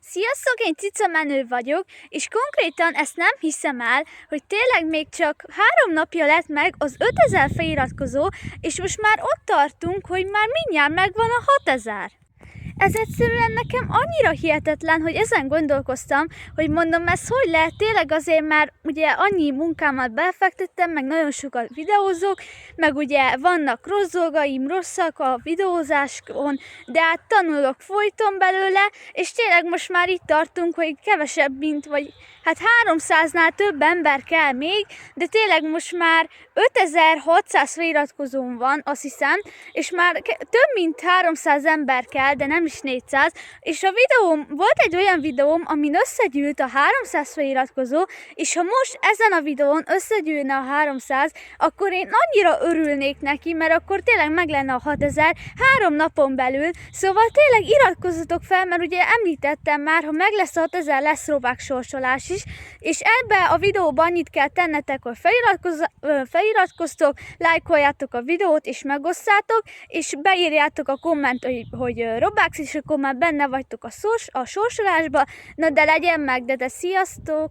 Sziasztok, én Cica Menő vagyok, és konkrétan ezt nem hiszem el, hogy tényleg még csak 3 napja lett meg az 5000 feliratkozó, és most már ott tartunk, hogy már mindjárt megvan a 6000. Ez egyszerűen nekem annyira hihetetlen, hogy ezen gondolkoztam, hogy mondom, ez hogy lehet, tényleg azért, mert ugye annyi munkámat befektettem, meg nagyon sokat videózok, meg ugye vannak rossz dolgaim, rosszak a videózáskon, de hát tanulok folyton belőle, és tényleg most már itt tartunk, hogy kevesebb, mint, vagy hát 300-nál több ember kell még, de tényleg most már 5600 feliratkozón van, azt hiszem, és már több mint 300 ember kell, de nem is 400, és a videóm, volt egy olyan videóm, amin összegyűlt a 300 feliratkozó, és ha most ezen a videón összegyűlne a 300, akkor én annyira örülnék neki, mert akkor tényleg meg lenne a 6000 3 napon belül, szóval tényleg iratkozzatok fel, mert ugye említettem már, ha meg lesz a 6000, lesz robák sorsolás is, és ebbe a videóban annyit kell tennetek, hogy feliratkoztok, lájkoljátok a videót, és megosszátok, és beírjátok a komment, hogy Roblox, és akkor már benne vagytok a sorsolásba. Na de legyen meg, de sziasztok!